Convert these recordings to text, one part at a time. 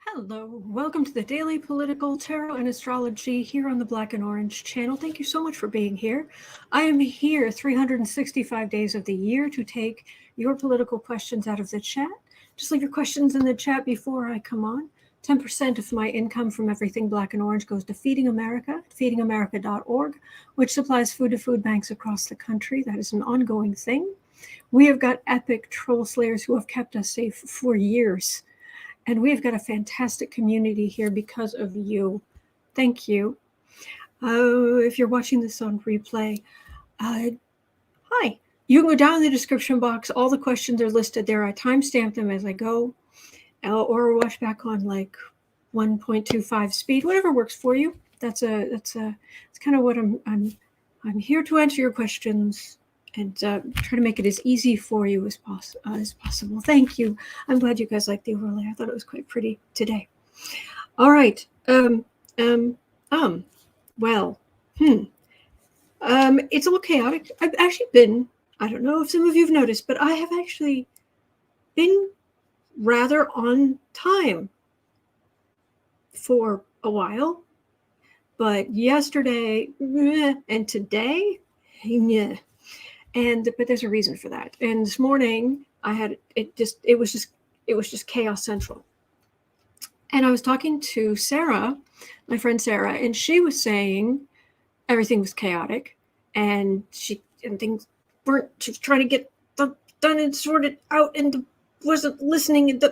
Hello, welcome to the Daily Political Tarot and Astrology here on the Black and Orange channel. Thank you so much for being here. I am here 365 days of the year to take your political questions out of the chat. Just leave your questions in the chat before I come on. 10% of my income from everything Black and Orange goes to Feeding America, feedingamerica.org, which supplies food to food banks across the country. That is an ongoing thing. We have got epic troll slayers who have kept us safe for years. And we've got a fantastic community here because of you. Thank you. If you're watching this on replay, hi. You can go down in the description box. All the questions are listed there. I timestamp them as I go, or watch back on like 1.25 speed, whatever works for you. That's kind of what I'm here to answer your questions and try to make it as easy for you as possible. Thank you. I'm glad you guys liked the overlay. I thought it was quite pretty today. All right. Well, it's a little chaotic. I've actually been, I don't know if some of you have noticed, but I have actually been rather on time for a while. But yesterday and today, yeah. But there's a reason for that. And this morning I had it was just chaos central. And I was talking to Sarah, my friend Sarah, and she was saying everything was chaotic and things weren't. She was trying to get them done and sorted out and wasn't listening and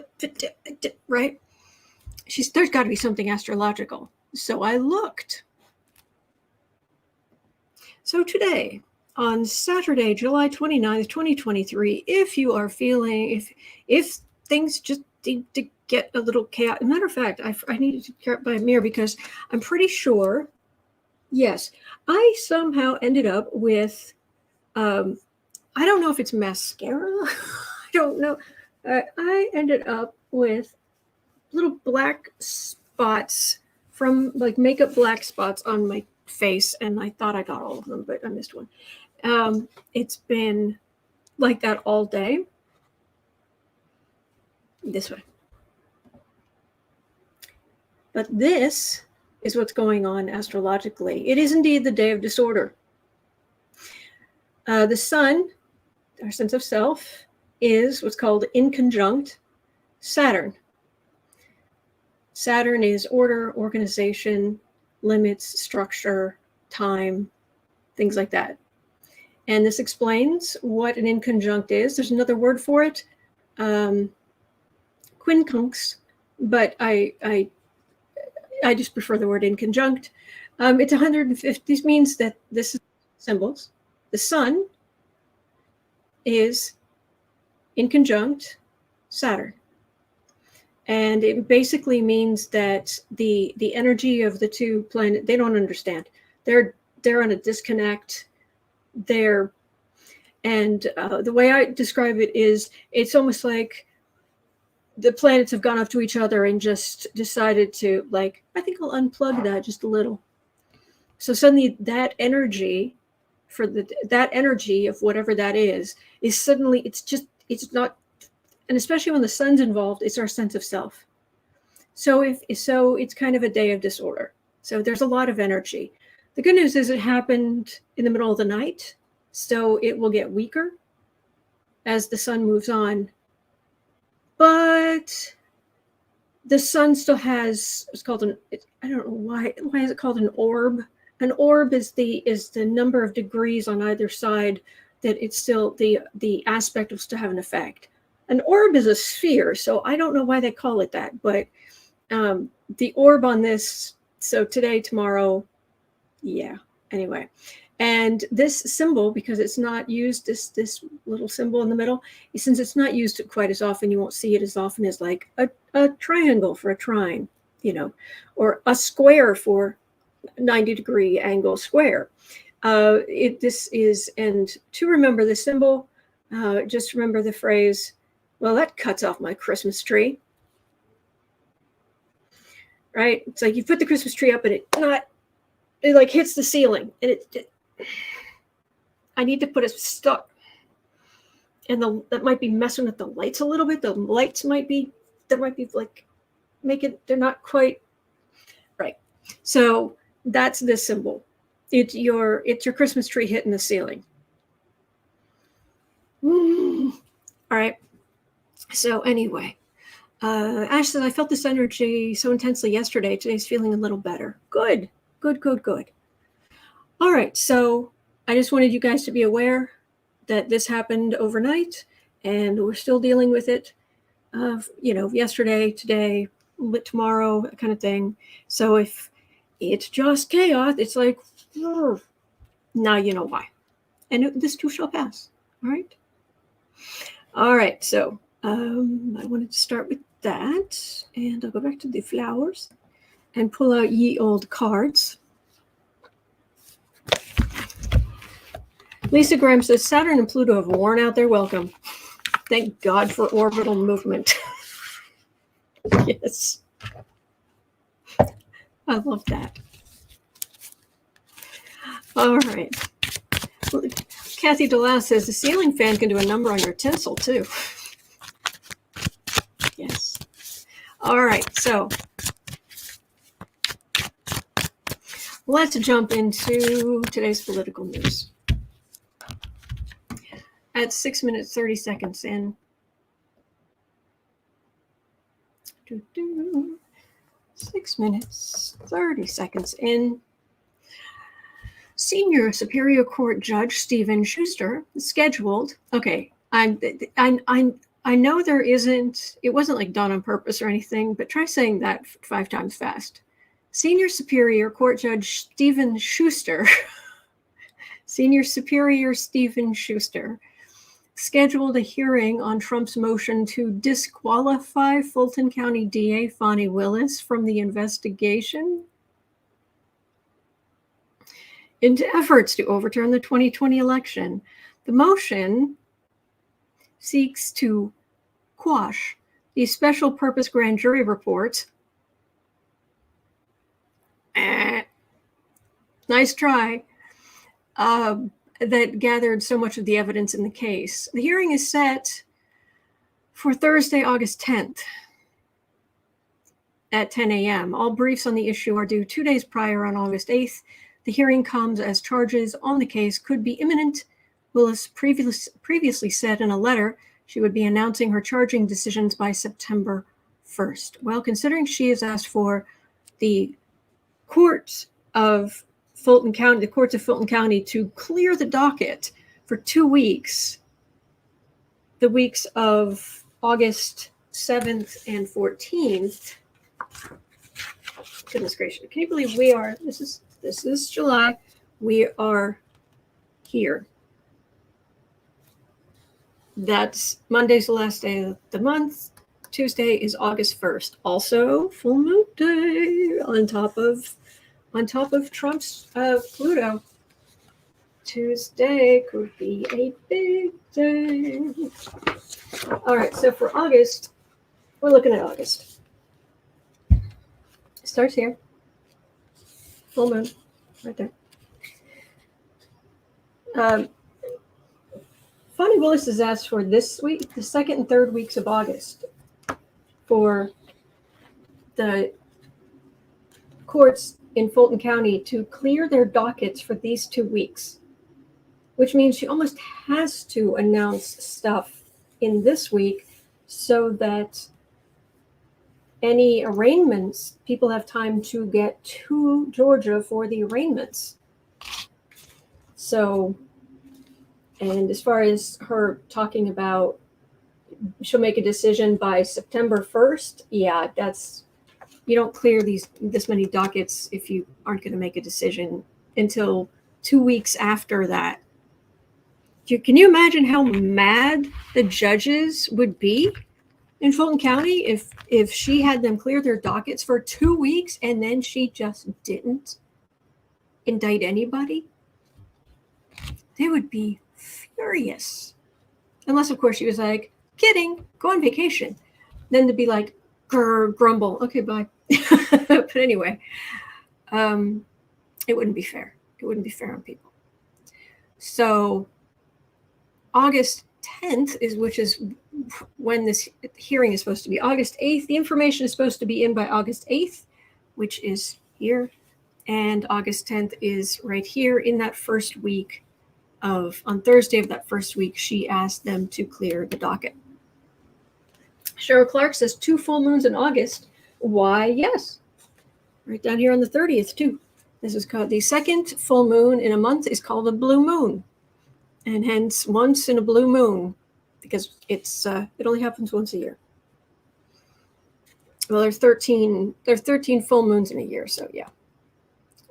right. There's got to be something astrological. So I looked. So today, on Saturday, July 29th, 2023, if you are feeling, if things just need to get a little chaotic, matter of fact, I needed to grab my mirror because I'm pretty sure, yes, I somehow ended up with, I don't know if it's mascara, I don't know. I ended up with little black spots from like makeup black spots on my face, and I thought I got all of them, but I missed one. It's been like that all day. This way. But this is what's going on astrologically. It is indeed the day of disorder. The sun, our sense of self, is what's called in conjunct Saturn. Saturn is order, organization, limits, structure, time, things like that. And this explains what an inconjunct is. There's another word for it, quincunx, but I just prefer the word inconjunct. It's 150. This means that this is symbols. The sun is inconjunct Saturn. And it basically means that the energy of the two planets, they don't understand. They're on a disconnect. The way I describe it is it's almost like the planets have gone up to each other and just decided to, like, I think I'll unplug that just a little. So suddenly that energy that energy of whatever that is suddenly, it's not, and especially when the sun's involved, it's our sense of self. So it's kind of a day of disorder. So there's a lot of energy. The good news is it happened in the middle of the night, so it will get weaker as the sun moves on. But the sun still has, it's called I don't know why is it called an orb? An orb is the number of degrees on either side that it's still, the aspect will still have an effect. An orb is a sphere, so I don't know why they call it that, but the orb on this, so today, tomorrow, yeah, anyway. And this symbol, because it's not used, this little symbol in the middle, since it's not used quite as often, you won't see it as often as like a triangle for a trine, or a square for 90-degree angle square. This is, and to remember the symbol, just remember the phrase, well, that cuts off my Christmas tree. Right? It's like you put the Christmas tree up and it like hits the ceiling, and I need to put a stop. And that might be messing with the lights a little bit. The lights might be like make it, they're not quite right. So that's this symbol. It's your Christmas tree hitting the ceiling. All right. So anyway, Ash said, I felt this energy so intensely yesterday. Today's feeling a little better. Good. All right. So I just wanted you guys to be aware that this happened overnight and we're still dealing with it, yesterday, today, tomorrow, that kind of thing. So if it's just chaos, it's like, now you know why. And this too shall pass. All right. So I wanted to start with that, and I'll go back to the flowers and pull out ye old cards. Lisa Graham says Saturn and Pluto have worn out their welcome. Thank God for orbital movement. Yes. I love that. All right. Kathy DeLau says the ceiling fan can do a number on your tinsel too. Yes. All right. So let's jump into today's political news. At 6 minutes, 30 seconds in. 6 minutes, 30 seconds in. Senior Superior Court Judge Stephen Schuster scheduled. Okay, I know there isn't. It wasn't like done on purpose or anything, but try saying that 5 times fast. Senior Superior Court Judge Stephen Schuster. Senior Superior Stephen Schuster scheduled a hearing on Trump's motion to disqualify Fulton County DA Fani Willis from the investigation into efforts to overturn the 2020 election. The motion seeks to quash the special purpose grand jury reports. Nice try. That gathered so much of the evidence in the case. The hearing is set for Thursday, August 10th at 10 a.m. All briefs on the issue are due 2 days prior on August 8th. The hearing comes as charges on the case could be imminent. Willis previously said in a letter she would be announcing her charging decisions by September 1st. Well, considering she has asked for the courts of Fulton County, the courts of Fulton County to clear the docket for 2 weeks, the weeks of August 7th and 14th. Goodness gracious. Can you believe we are, this is July, we are here. That's Monday's the last day of the month. Tuesday is August 1st. Also, full moon day on top of Trump's Pluto. Tuesday could be a big day. All right, so for August, we're looking at August. It starts here. Full moon, right there. Fani Willis has asked for this week, the second and third weeks of August, for the courts in Fulton County to clear their dockets for these 2 weeks, which means she almost has to announce stuff in this week so that any arraignments, people have time to get to Georgia for the arraignments. So, and as far as her talking about she'll make a decision by September 1st, yeah, that's, you don't clear this many dockets if you aren't going to make a decision until 2 weeks after that. Can you imagine how mad the judges would be in Fulton County if she had them clear their dockets for 2 weeks and then she just didn't indict anybody? They would be furious. Unless, of course, she was like, kidding, go on vacation. Then they'd be like, grr, grumble, okay, bye. But anyway, it wouldn't be fair. It wouldn't be fair on people. So August 10th which is when this hearing is supposed to be, August 8th. The information is supposed to be in by August 8th, which is here. And August 10th is right here in that first week on Thursday of that first week, she asked them to clear the docket. Cheryl Clark says 2 full moons in August. Why, yes. Right down here on the 30th, too. This is called the second full moon in a month is called a blue moon. And hence once in a blue moon, because it only happens once a year. Well, there's 13 full moons in a year, so yeah.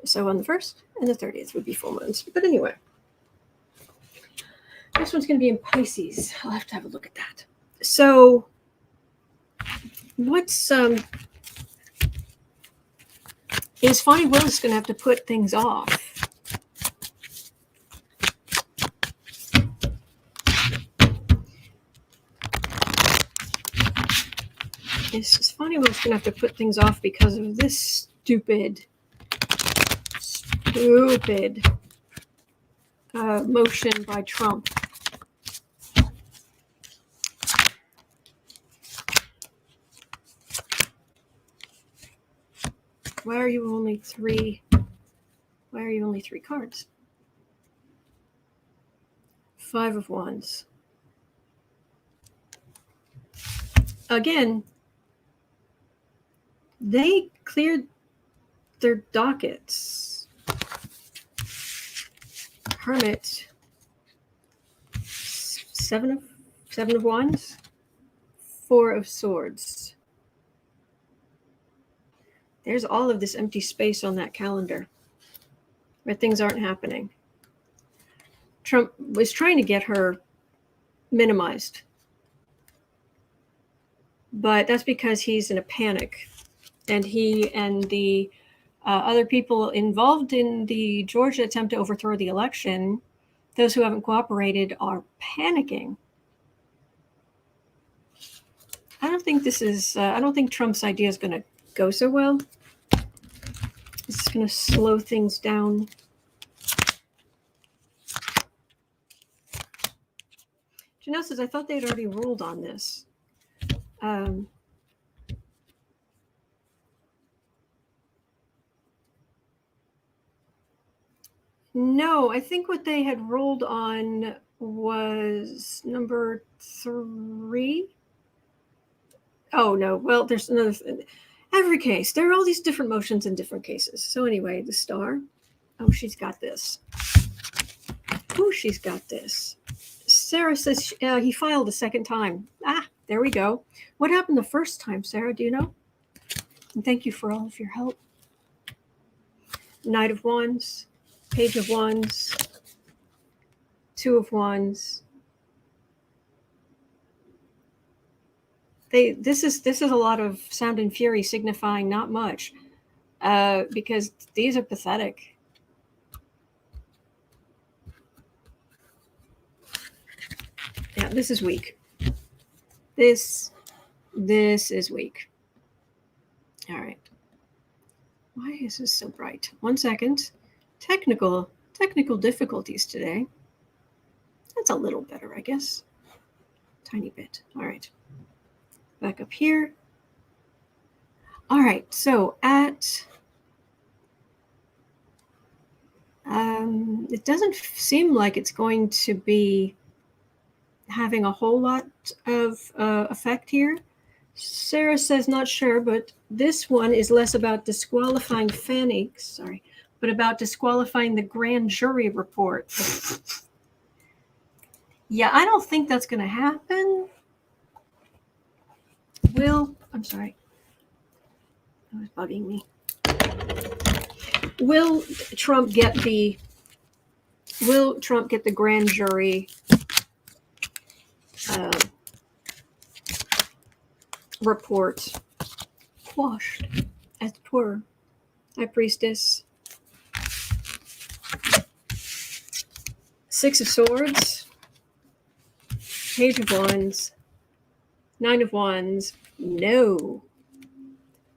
So on the 1st and the 30th would be full moons. But anyway, this one's going to be in Pisces. I'll have to have a look at that. So what's is Fani Willis going to have to put things off? Is Fani Willis going to have to put things off because of this stupid motion by Trump? Why are you only 3 cards? 5 of Wands. Again, they cleared their dockets. Hermit. 7 of Wands. 4 of Swords. There's all of this empty space on that calendar where things aren't happening. Trump was trying to get her minimized, but that's because he's in a panic, and he and the other people involved in the Georgia attempt to overthrow the election, those who haven't cooperated, are panicking. I don't think Trump's idea is going to go so well. It's going to slow things down. Janelle says, I thought they'd already ruled on this. No, I think what they had ruled on was number 3. Oh, no. Well, there's another thing. Every case. There are all these different motions in different cases. So anyway, the star. Oh, she's got this. Oh, she's got this. Sarah says he filed a second time. Ah, there we go. What happened the first time, Sarah? Do you know? And thank you for all of your help. Knight of Wands. Page of Wands. 2 of Wands. This is a lot of sound and fury signifying not much, because these are pathetic. Yeah, this is weak. This is weak. All right. Why is this so bright? 1 second. Technical difficulties today. That's a little better, I guess. Tiny bit. All right. Back up here. All right, so it doesn't seem like it's going to be having a whole lot of effect here. Sarah says not sure, but this one is less about disqualifying Fani, but about disqualifying the grand jury report. Yeah, I don't think that's going to happen. I'm sorry. That was bugging me. Will Trump get the grand jury report quashed as per High Priestess? 6 of Swords, Page of Wands, 9 of Wands. No.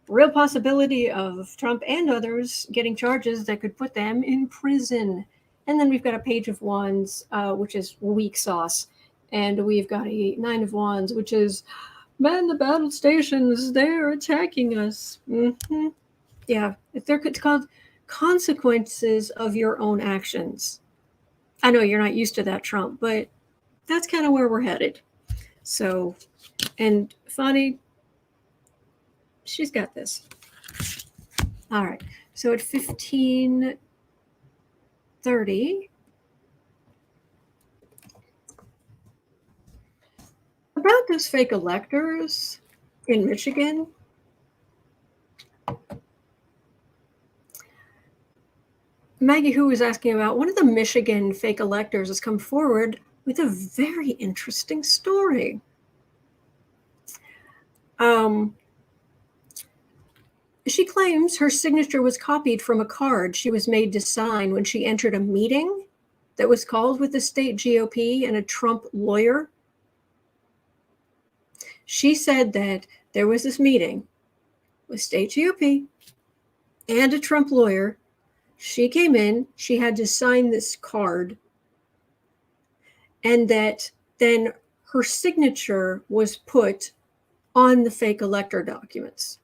Real possibility of Trump and others getting charges that could put them in prison. And then we've got a Page of Wands, which is weak sauce. And we've got a 9 of Wands, which is, man, the battle stations, they're attacking us. Mm-hmm. Yeah, it's called consequences of your own actions. I know you're not used to that, Trump, but that's kind of where we're headed. So, and Fani, she's got this. All right. So at 15:30, about those fake electors in Michigan. Maggie Who was asking about one of the Michigan fake electors has come forward with a very interesting story. She claims her signature was copied from a card she was made to sign when she entered a meeting that was called with the state GOP and a Trump lawyer. She said that there was this meeting with state GOP and a Trump lawyer. She came in, she had to sign this card, and that then her signature was put on the fake elector documents.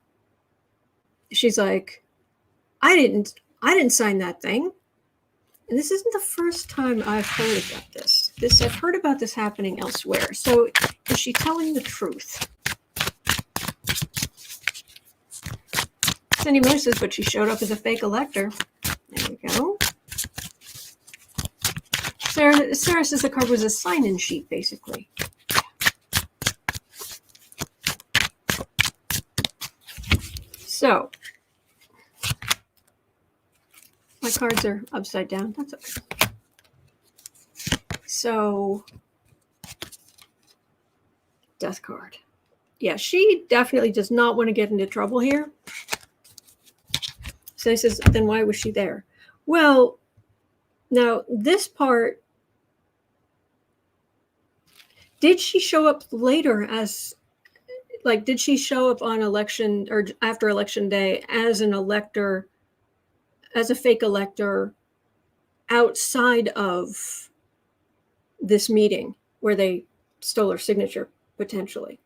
She's like, I didn't sign that thing. And this isn't the first time I've heard about this. I've heard about this happening elsewhere. So is she telling the truth? Cindy Moore says, but she showed up as a fake elector. There we go. Sarah says the card was a sign-in sheet, basically. So, my cards are upside down. That's okay. So, death card. Yeah, she definitely does not want to get into trouble here. So he says, then why was she there? Well, now this part, did she show up later as, like, did she show up on election or after election day as an elector, as a fake elector outside of this meeting where they stole her signature, potentially?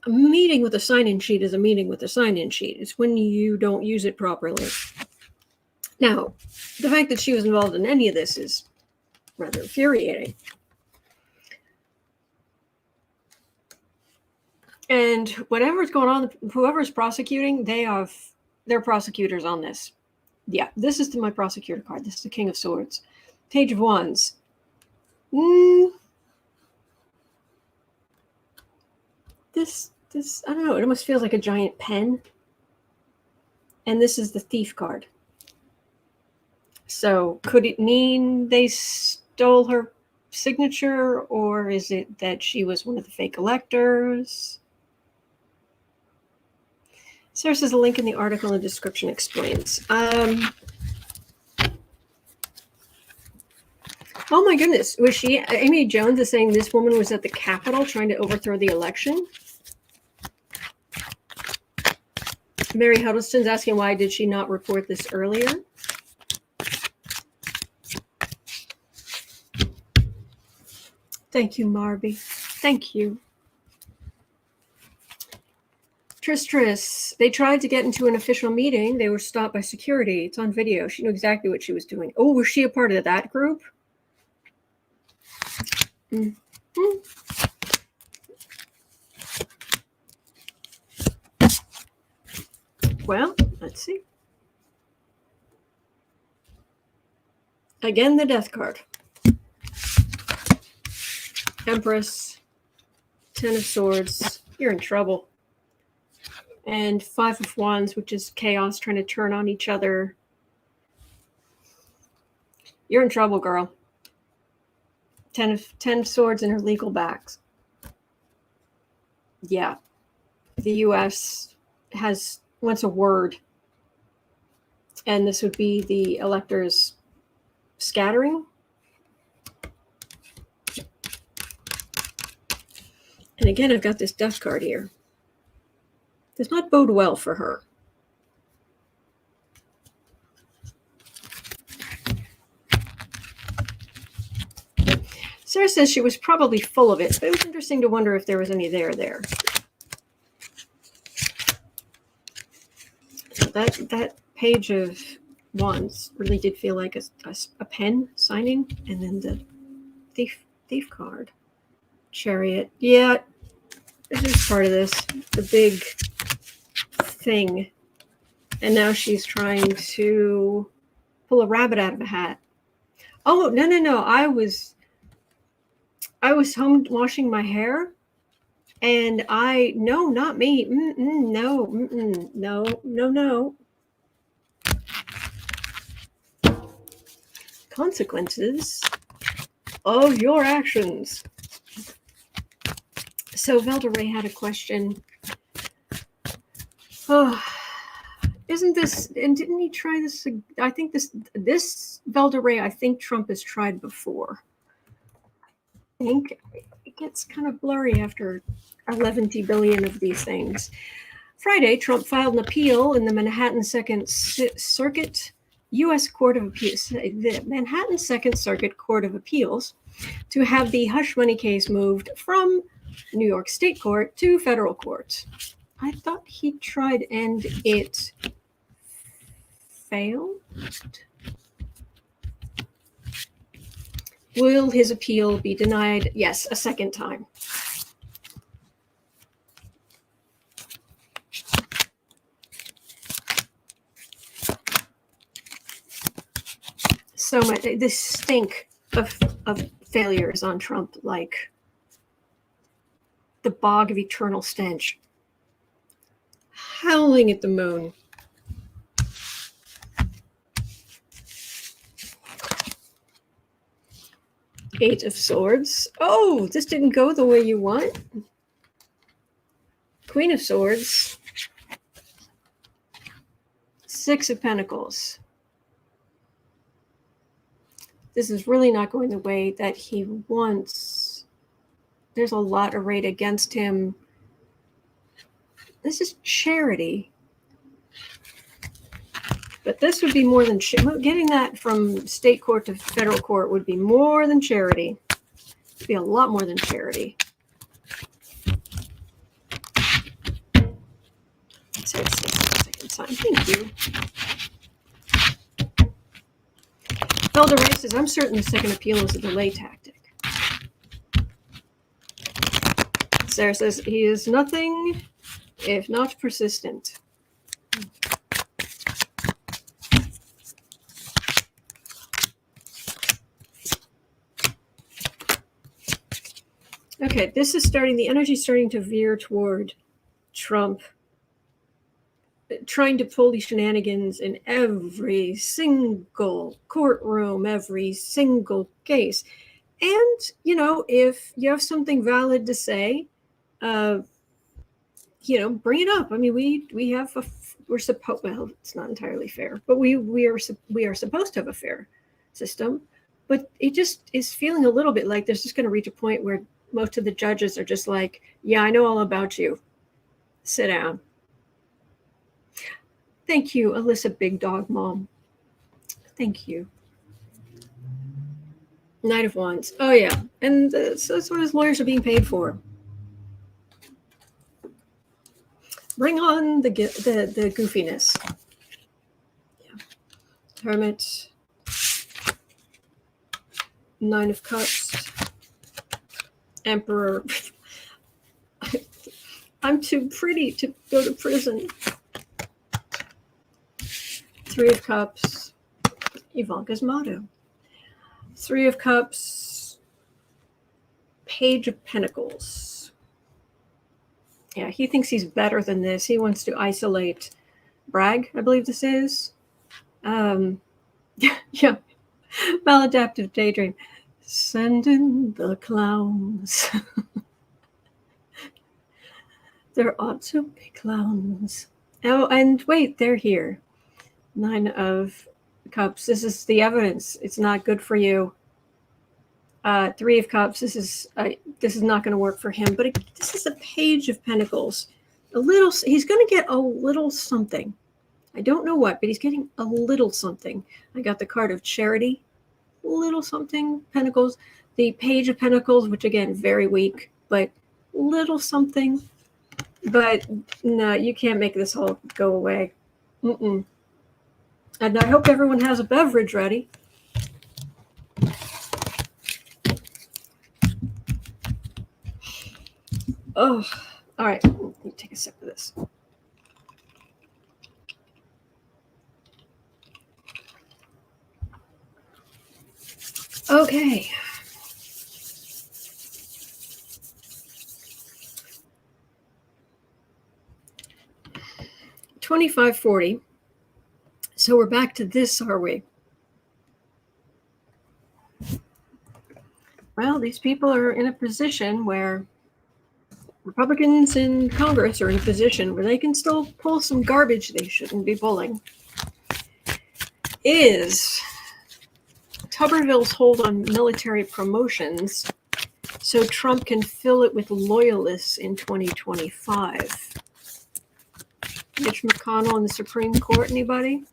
A meeting with a sign-in sheet is a meeting with a sign-in sheet. It's when you don't use it properly. Now, the fact that she was involved in any of this is rather infuriating. And whatever's going on, whoever's prosecuting, they're prosecutors on this. Yeah, this is my prosecutor card. This is the King of Swords. Page of Wands. This, I don't know, it almost feels like a giant pen. And this is the Thief card. So could it mean they stole her signature, or is it that she was one of the fake electors? Sarah says a link in the article and the description explains. Oh my goodness, was she, Amy Jones is saying this woman was at the Capitol trying to overthrow the election? Mary Huddleston's asking why did she not report this earlier? Thank you, Marby. Thank you. Tris, they tried to get into an official meeting. They were stopped by security. It's on video. She knew exactly what she was doing. Oh, was she a part of that group? Mm-hmm. Well, let's see. Again, the death card. Empress, 10 of Swords. You're in trouble. And 5 of Wands, which is chaos trying to turn on each other. You're in trouble, girl. 10 of Swords in her legal backs. Yeah. The U.S. wants a word. And this would be the electors scattering. And again, I've got this death card here. Does not bode well for her. Sarah says she was probably full of it, but it was interesting to wonder if there was any there. So that page of wands really did feel like a pen signing, and then the thief card, chariot. Yeah, this is part of this, the big thing, and now she's trying to pull a rabbit out of a hat. Oh no! I was home washing my hair, and no, not me. No. Consequences of your actions. So Valderay had a question. Oh, isn't this, and didn't he try this? I think this Valderay, I think Trump has tried before. I think it gets kind of blurry after 11 billion of these things. Friday, Trump filed an appeal in the Manhattan Second Circuit U.S. Court of Appeals, the Manhattan Second Circuit Court of Appeals, to have the hush money case moved from New York State Court to federal court. I thought he tried and it failed. Will his appeal be denied? Yes, a second time. So much, this stink of failures on Trump, like the bog of eternal stench, howling at the moon. Eight of Swords. Oh, this didn't go the way you want. Queen of Swords. Six of Pentacles. This is really not going the way that he wants. There's a lot arrayed against him. This is charity. But this would be more than getting that from state court to federal court would be more than charity. It'd be a lot more than charity. So it's the second time. Thank you. Felder says, I'm certain the second appeal is a delay tactic. Sarah says, he is nothing if not persistent. Okay, this is starting, the energy is starting to veer toward Trump trying to pull these shenanigans in every single courtroom, every single case. And, you know, if you have something valid to say, you know, bring it up. I mean, we're supposed, well, it's not entirely fair, but we are supposed to have a fair system. But it just is feeling a little bit like there's just going to reach a point where most of the judges are just like, yeah, I know all about you. Sit down. Thank you, Alyssa Big Dog Mom. Thank you. Knight of Wands. Oh, yeah. And so that's what his lawyers are being paid for. Bring on the goofiness. Yeah. Hermit. Nine of Cups. Emperor. I'm too pretty to go to prison. Three of Cups. Ivanka's motto. Three of Cups. Page of Pentacles. Yeah, he thinks he's better than this. He wants to isolate Bragg, I believe this is. Yeah. Maladaptive daydream. Send in the clowns. There ought to be clowns. Oh, and wait, they're here. Nine of Cups. This is the evidence. It's not good for you. Three of Cups. This is not going to work for him. But this is a Page of Pentacles. He's going to get a little something. I don't know what, but he's getting a little something. I got the card of Charity. Little something. Pentacles. The Page of Pentacles, which again, very weak, but little something. But no, you can't make this all go away. And I hope everyone has a beverage ready. Oh, all right. Let me take a sip of this. Okay. $25.40. So we're back to this, are we? Well, these people are in a position where Republicans in Congress are in a position where they can still pull some garbage they shouldn't be pulling. Is Tuberville's hold on military promotions so Trump can fill it with loyalists in 2025? Mitch McConnell in the Supreme Court, anybody?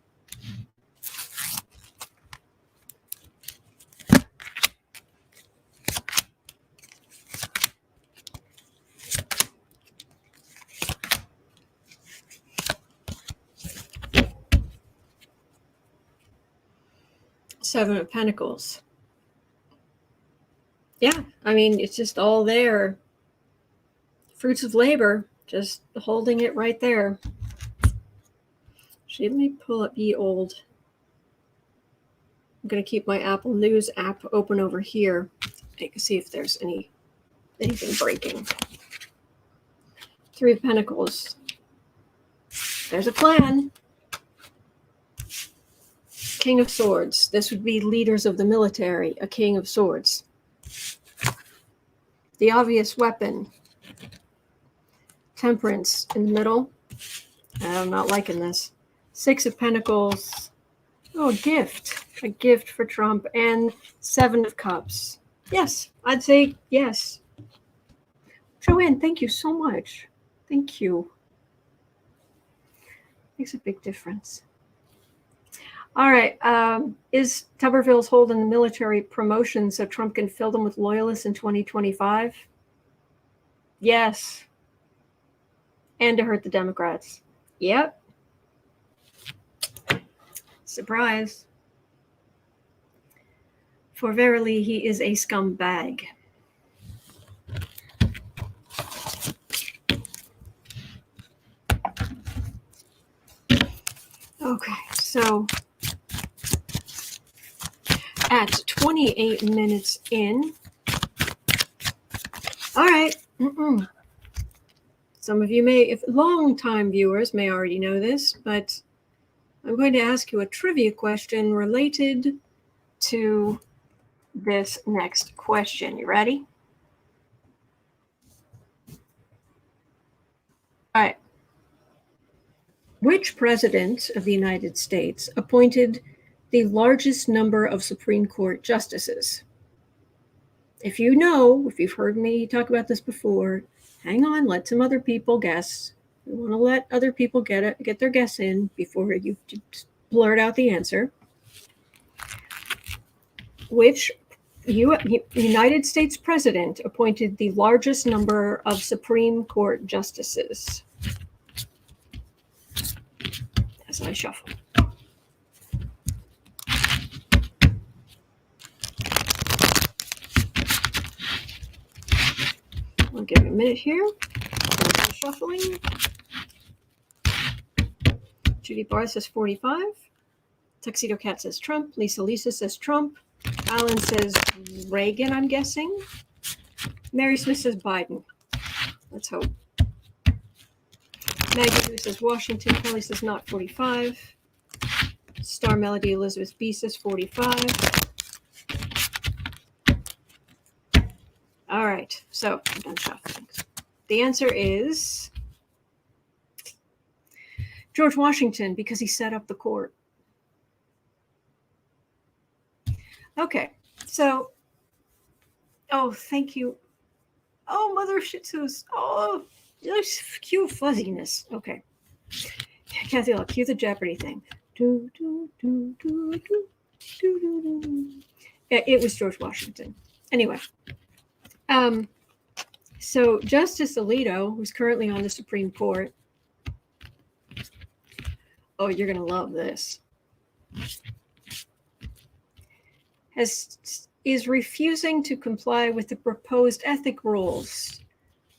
Seven of Pentacles. Yeah, I mean, it's just all there. Fruits of labor, just holding it right there. Let me pull up ye old. I'm going to keep my Apple News app open over here. I can see if there's anything breaking. Three of Pentacles. There's a plan. King of Swords. This would be leaders of the military. A King of Swords. The obvious weapon. Temperance in the middle. I'm not liking this. Six of Pentacles. Oh, a gift. A gift for Trump. And Seven of Cups. Yes, I'd say yes. Joanne, thank you so much. Thank you. Makes a big difference. All right. Is Tuberville's hold on the military promotion so Trump can fill them with loyalists in 2025? Yes. And to hurt the Democrats. Yep. Surprise. For verily he is a scumbag. Okay, so at 28 minutes in. All right. Some of you may, if long-time viewers may already know this, but I'm going to ask you a trivia question related to this next question. You ready? All right. Which president of the United States appointed the largest number of Supreme Court justices? If you know, if you've heard me talk about this before, hang on, let some other people guess. We want to let other people get their guess in before you blurt out the answer. Which United States president appointed the largest number of Supreme Court justices? As I shuffle. I'll give it a minute here. Shuffling. Judy Barr says 45. Tuxedo Cat says Trump. Lisa says Trump. Alan says Reagan, I'm guessing. Mary Smith says Biden. Let's hope. Maggie says Washington. Kelly says not 45. Star Melody Elizabeth B says 45. All right, so I'm done shuffling. The answer is George Washington, because he set up the court. Okay, so, oh, thank you. Oh, Mother Shih Tzus. Oh, there's cute fuzziness. Okay. Kathy, I'll cue the Jeopardy thing. Do, do, do, do, do, do, do, do. Yeah, it was George Washington. Anyway, so Justice Alito, who's currently on the Supreme Court, oh, you're going to love this, is refusing to comply with the proposed ethic rules.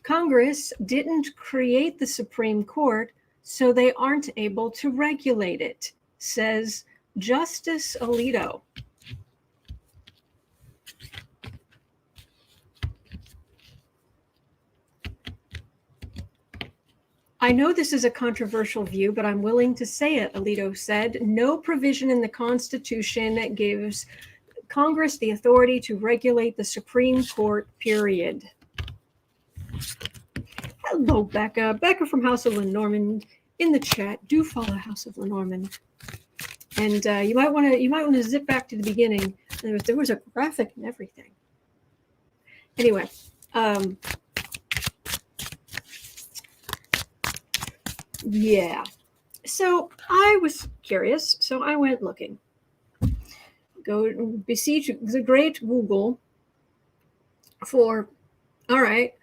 Congress didn't create the Supreme Court, so they aren't able to regulate it, says Justice Alito. I know this is a controversial view, but I'm willing to say it, Alito said. No provision in the Constitution gives Congress the authority to regulate the Supreme Court, period. Hello, Becca. Becca from House of Lenormand in the chat. Do follow House of Lenormand. And you might want to zip back to the beginning. There was a graphic and everything. Anyway, yeah. So I was curious, so I went looking. Go besiege the great Google for, all right,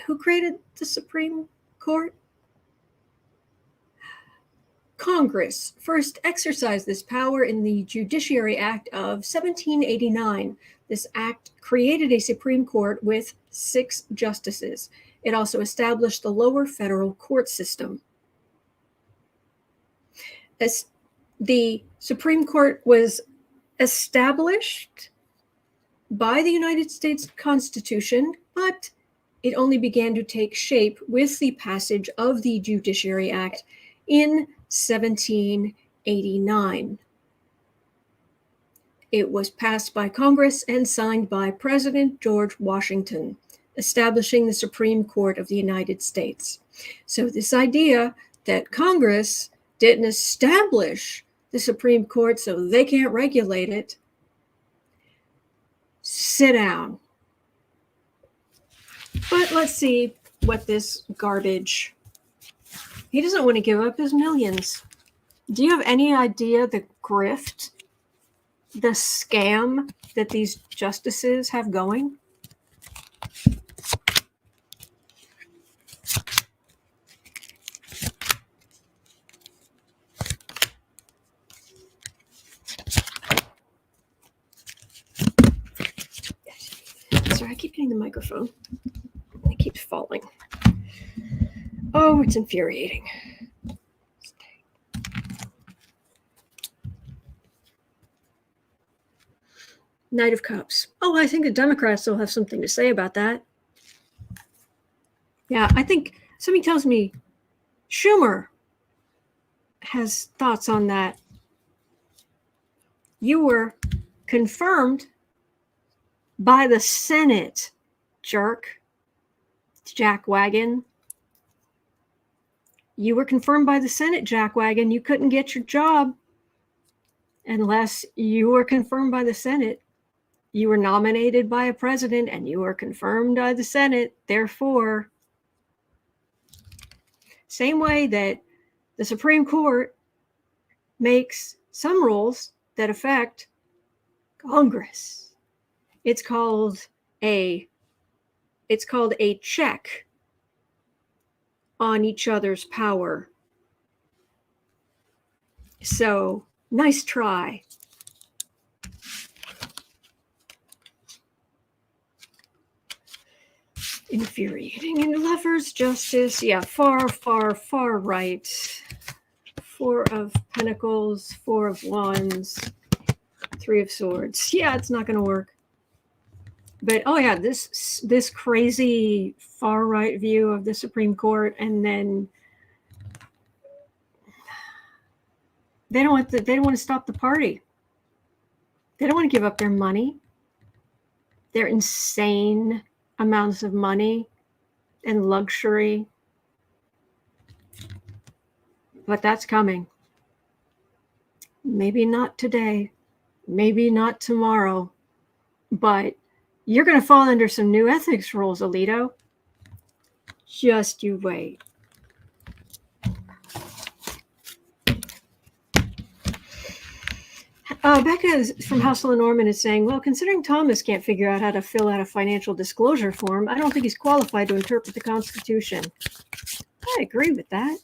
who created the Supreme Court? Congress first exercised this power in the Judiciary Act of 1789. This act created a Supreme Court with 6 justices. It also established the lower federal court system. As the Supreme Court was established by the United States Constitution, but it only began to take shape with the passage of the Judiciary Act in 1789. It was passed by Congress and signed by President George Washington, establishing the Supreme Court of the United States. So this idea that Congress didn't establish the Supreme Court so they can't regulate it, sit down. But let's see what this garbage, he doesn't want to give up his millions. Do you have any idea the grift, the scam that these justices have going? Sorry, I keep getting the microphone. It keeps falling. Oh, it's infuriating. Knight of Cups. Oh, I think the Democrats will have something to say about that. Yeah, I think somebody tells me Schumer has thoughts on that. You were confirmed by the Senate, jerk, jackwagon. You were confirmed by the Senate, jackwagon. You couldn't get your job unless you were confirmed by the Senate. You were nominated by a president and you were confirmed by the Senate. Therefore, same way that the Supreme Court makes some rules that affect Congress. It's called a check on each other's power. So, nice try. Infuriating. And lovers, justice, yeah, far, far, far right. 4 of Pentacles, 4 of Wands, 3 of Swords. Yeah, it's not going to work. But oh yeah, this crazy far right view of the Supreme Court, and then they don't want to stop the party. They don't want to give up their money. Their insane amounts of money and luxury. But that's coming. Maybe not today, maybe not tomorrow, but you're going to fall under some new ethics rules, Alito. Just you wait. Becca from House of Norman is saying, well, considering Thomas can't figure out how to fill out a financial disclosure form, I don't think he's qualified to interpret the Constitution. I agree with that.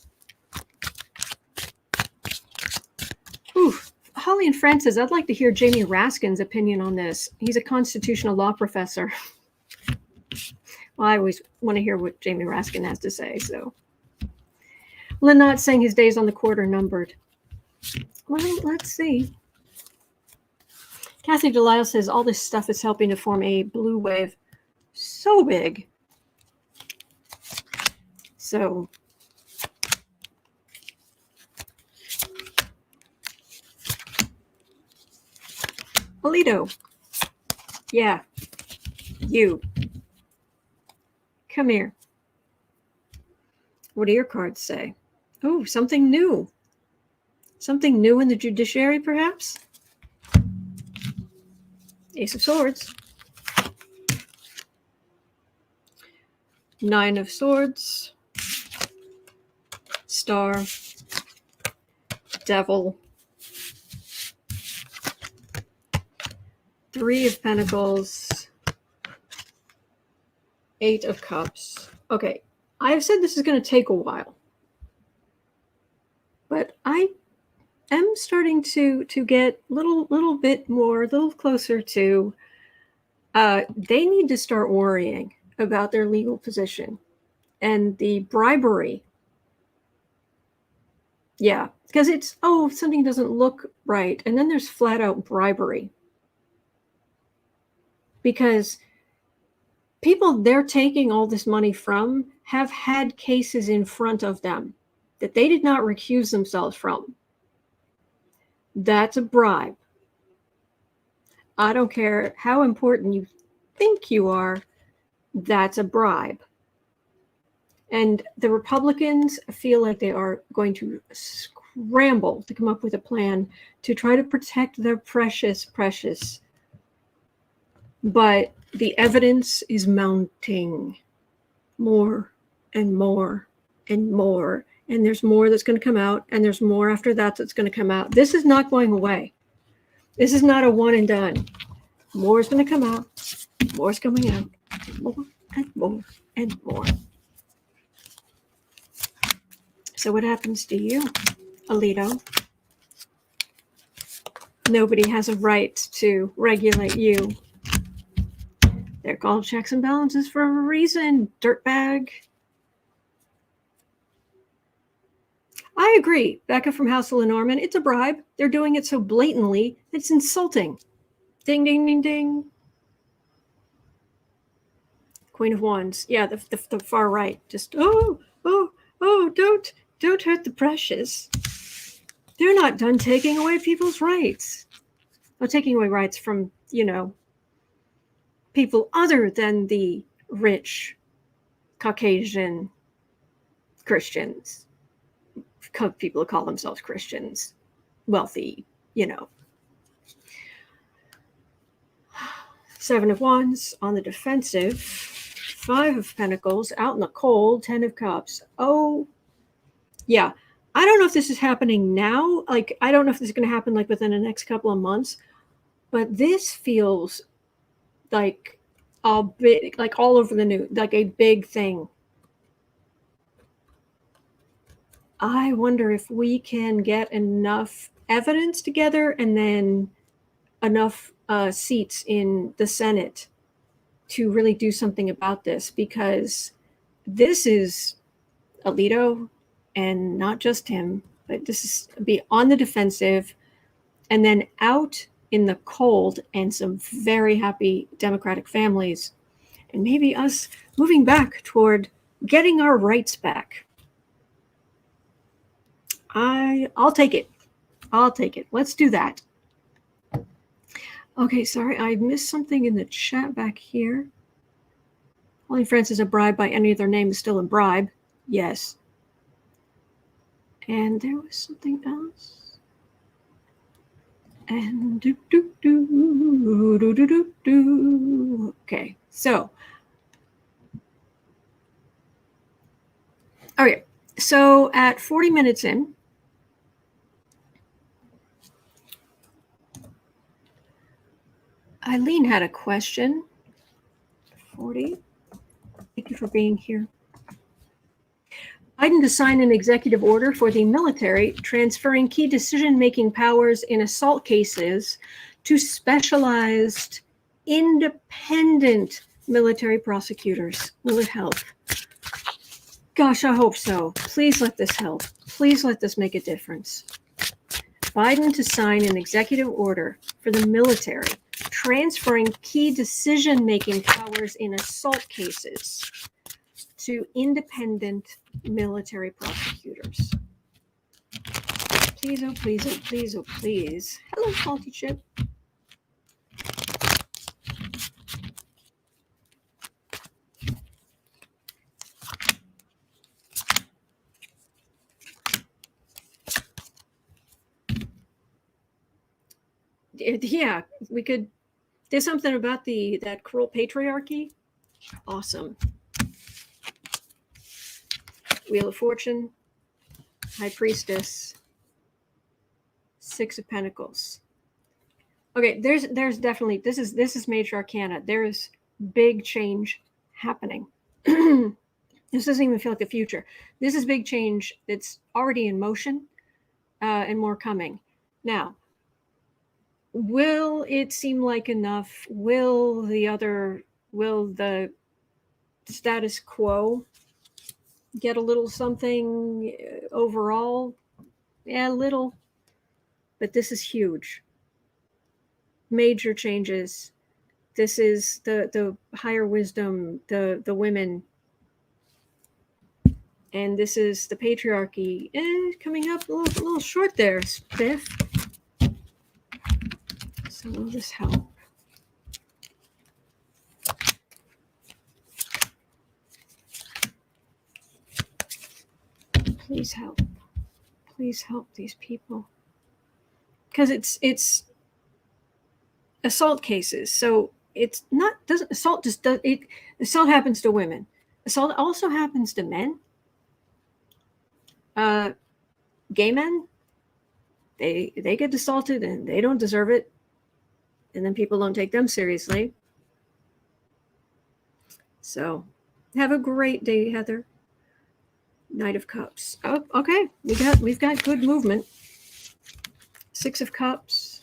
Ooh, Holly and Francis, I'd like to hear Jamie Raskin's opinion on this. He's a constitutional law professor. Well, I always want to hear what Jamie Raskin has to say. So, Lynott saying his days on the court are numbered. Well, let's see. Kathy Delisle says all this stuff is helping to form a blue wave so big. So, Alito. Yeah. You. Come here. What do your cards say? Oh, something new. Something new in the judiciary, perhaps? Ace of Swords. Nine of Swords. Star. Devil. Three of Pentacles. Eight of Cups. Okay, I've said this is going to take a while, but I am starting to get little bit more, a little closer to. They need to start worrying about their legal position and the bribery. Yeah, because it's something doesn't look right, and then there's flat out bribery because people they're taking all this money from have had cases in front of them that they did not recuse themselves from. That's a bribe. I don't care how important you think you are, that's a bribe. And the Republicans feel like they are going to scramble to come up with a plan to try to protect their precious. But the evidence is mounting more and more and more. And there's more that's going to come out. And there's more after that that's going to come out. This is not going away. This is not a one and done. More is going to come out. More is coming out. More and more and more. So what happens to you, Alito? Nobody has a right to regulate you. They're called checks and balances for a reason, dirtbag. I agree, Becca from House of Lenormand. It's a bribe. They're doing it so blatantly, it's insulting. Ding, ding, ding, ding. Queen of Wands. Yeah, the far right. Just, don't hurt the precious. They're not done taking away people's rights. Well, taking away rights from, people other than the rich Caucasian Christians. People who call themselves Christians. Wealthy, Seven of Wands on the defensive. Five of Pentacles out in the cold. 10 of Cups. Oh, yeah. I don't know if this is happening now. I don't know if this is going to happen within the next couple of months. But this feels like a big, all over the news, like a big thing. I wonder if we can get enough evidence together and then enough seats in the Senate to really do something about this, because this is Alito, and not just him, but this is be on the defensive and then out in the cold, and some very happy Democratic families, and maybe us moving back toward getting our rights back. I'll take it. I'll take it. Let's do that. Okay, sorry, I missed something in the chat back here. Only Francis a bribe by any other name is still a bribe. Yes. And there was something else. And okay, so okay, so at 40 minutes in, Eileen had a question. 40. Thank you for being here. Biden to sign an executive order for the military transferring key decision-making powers in assault cases to specialized, independent military prosecutors. Will it help? Gosh, I hope so. Please let this help. Please let this make a difference. Biden to sign an executive order for the military transferring key decision-making powers in assault cases to independent military prosecutors. Please, oh please, oh please, oh please. Hello, Salty Chip. Yeah, we could. There's something about that cruel patriarchy. Awesome. Wheel of Fortune, High Priestess, Six of Pentacles. Okay, there's definitely this is Major Arcana. There is big change happening. This doesn't even feel like the future. This is big change that's already in motion, and more coming. Now, will it seem like enough? Will the status quo get a little something overall? Yeah, a little. But this is huge. Major changes. This is the higher wisdom, the women. And this is the patriarchy. Coming up a little short there, Spiff. So will this help? Please help. Please help these people. Because it's assault cases. So it's not, doesn't assault just does it, assault happens to women. Assault also happens to men. Gay men, they get assaulted and they don't deserve it. And then people don't take them seriously. So have a great day, Heather. Knight of Cups. Oh, okay. We've got good movement. Six of Cups.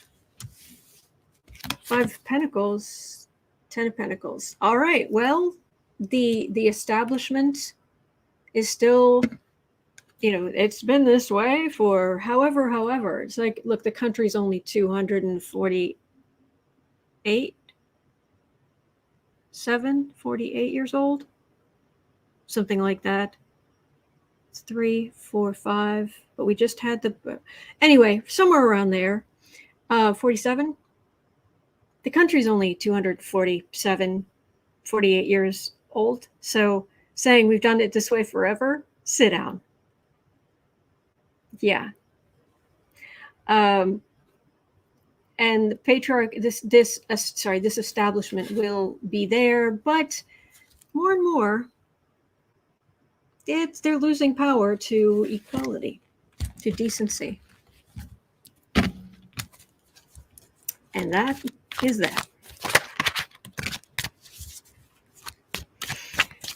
Five of Pentacles. 10 of Pentacles. All right. Well, the establishment is still, it's been this way for however. It's like, look, the country's only 248 years old. Something like that. 3, 4, 5, but we just had anyway, somewhere around there. 47. The country's only 48 years old. So saying we've done it this way forever, sit down. Yeah. And the this establishment will be there, but more and more they're losing power to equality, to decency. And that is that.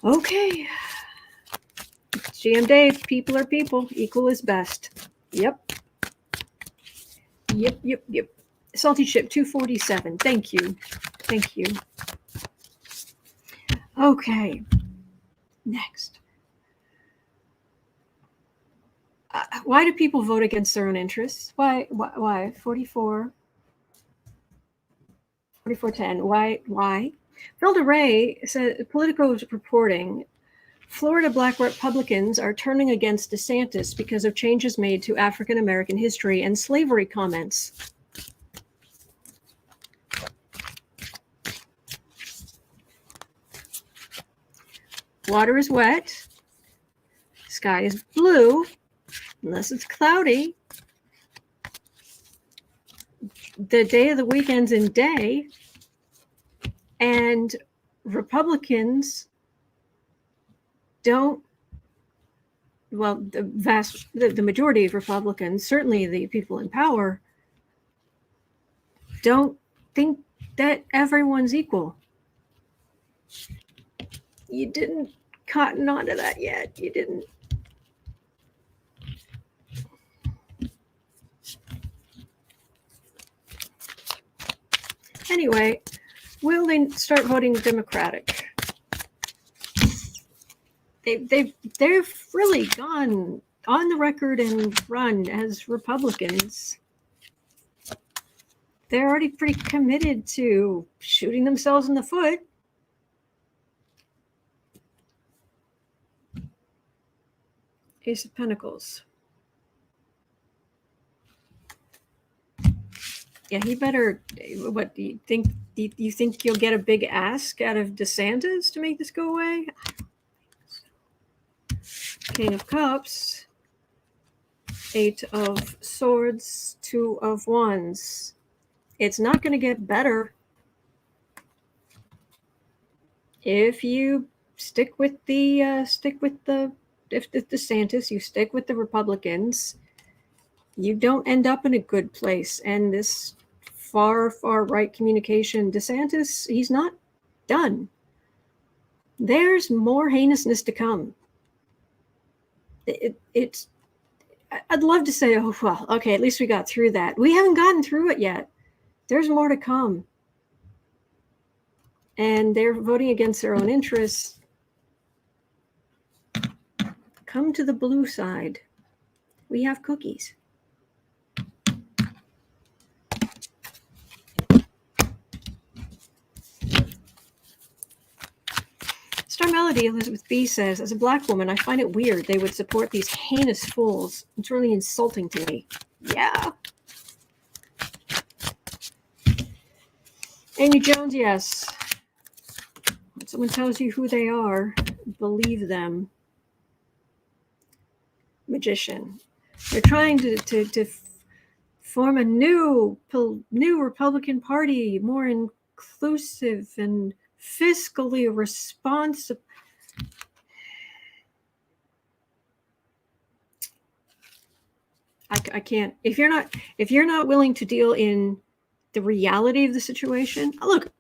Okay. GM Dave, people are people. Equal is best. Yep. Salty Chip 247. Thank you. Okay. Next. Why do people vote against their own interests? Why? 4410. Why? Phil DeRay said Politico is reporting Florida Black Republicans are turning against DeSantis because of changes made to African American history and slavery comments. Water is wet. Sky is blue. Unless it's cloudy. The day of the weekend's in day. And Republicans the majority of Republicans, certainly the people in power, don't think that everyone's equal. You didn't cotton onto that yet. You didn't. Anyway, will they start voting Democratic? They've really gone on the record and run as Republicans. They're already pretty committed to shooting themselves in the foot. Ace of Pentacles. Yeah, he better. What do you think? Do you think you'll get a big ask out of DeSantis to make this go away? King of Cups. 8 of Swords. 2 of Wands. It's not going to get better if you stick with the if DeSantis, you stick with the Republicans. You don't end up in a good place. And this far right communication, DeSantis, he's not done. There's more heinousness to come. It's I'd love to say, oh, well, okay, at least we got through that. We haven't gotten through it yet. There's more to come. And they're voting against their own interests. Come to the blue side. We have cookies. Star Melody Elizabeth B says, as a Black woman, I find it weird they would support these heinous fools. It's really insulting to me. Yeah. Amy Jones, yes. When someone tells you who they are, believe them. Magician. They're trying to form a new Republican Party, more inclusive and fiscally responsible. I can't. If you're not willing to deal in the reality of the situation, look,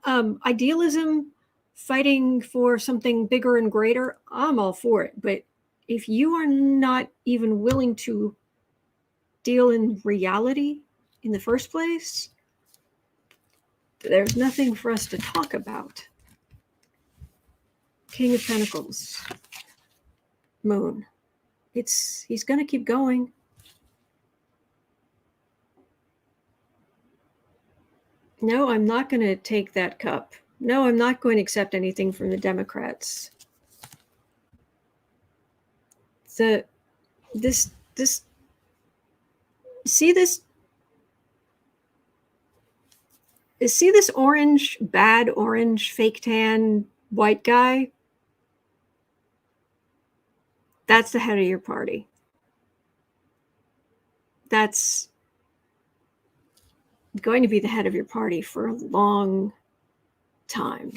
idealism, fighting for something bigger and greater, I'm all for it. But if you are not even willing to deal in reality in the first place, there's nothing for us to talk about. King of Pentacles. Moon. He's going to keep going. No, I'm not going to take that cup. No, I'm not going to accept anything from the Democrats. This see this orange, bad orange, fake tan, white guy? That's the head of your party. That's going to be the head of your party for a long time.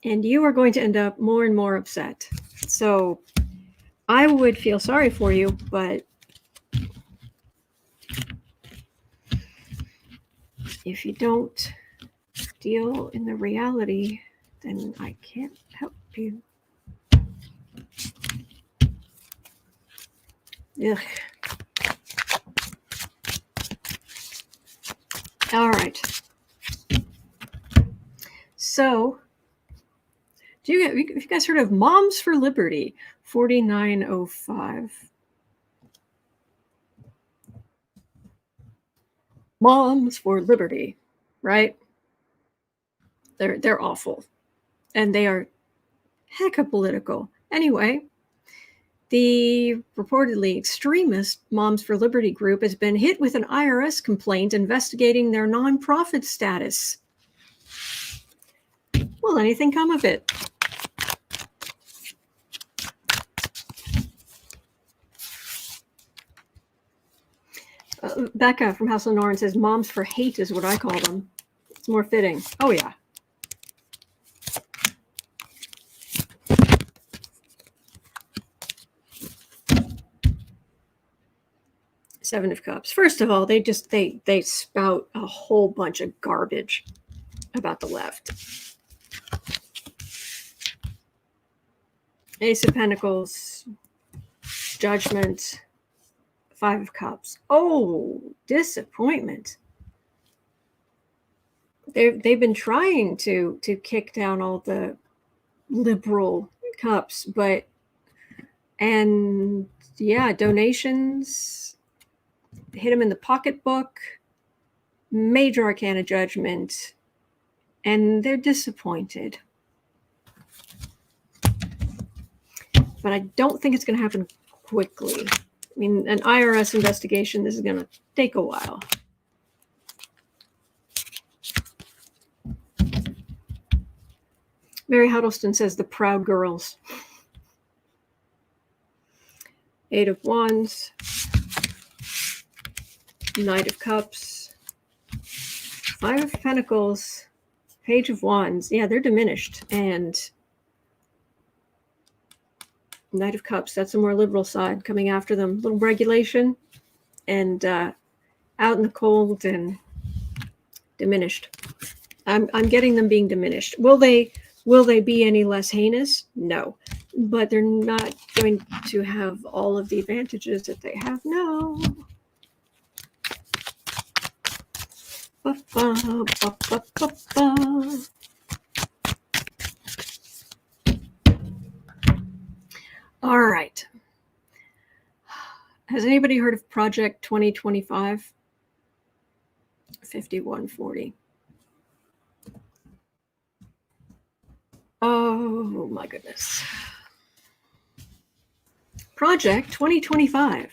And you are going to end up more and more upset. So I would feel sorry for you, but if you don't deal in the reality, then I can't help you. Ugh. All right. So, have you guys heard of Moms for Liberty? 4905. Moms for Liberty, right? They're awful, and they are hecka political. Anyway, the reportedly extremist Moms for Liberty group has been hit with an IRS complaint investigating their nonprofit status. Will anything come of it? Becca from House of Norton says, Moms for Hate is what I call them. It's more fitting. Oh, yeah. Seven of Cups. First of all, they spout a whole bunch of garbage about the left. Ace of Pentacles, Judgment, Five of Cups. Oh, disappointment. They've been trying to kick down all the liberal cups, and donations hit them in the pocketbook, major arcana judgment, and they're disappointed. But I don't think it's going to happen quickly. I mean, an IRS investigation, this is going to take a while. Mary Huddleston says the proud girls. Eight of Wands, Knight of Cups, Five of Pentacles, Page of Wands. Yeah, they're diminished. And Knight of Cups, that's the more liberal side coming after them. Little regulation and out in the cold and diminished. I'm getting them being diminished. Will they be any less heinous? No. But they're not going to have all of the advantages that they have now. All right. Has anybody heard of Project 2025? 5140. Oh my goodness. Project 2025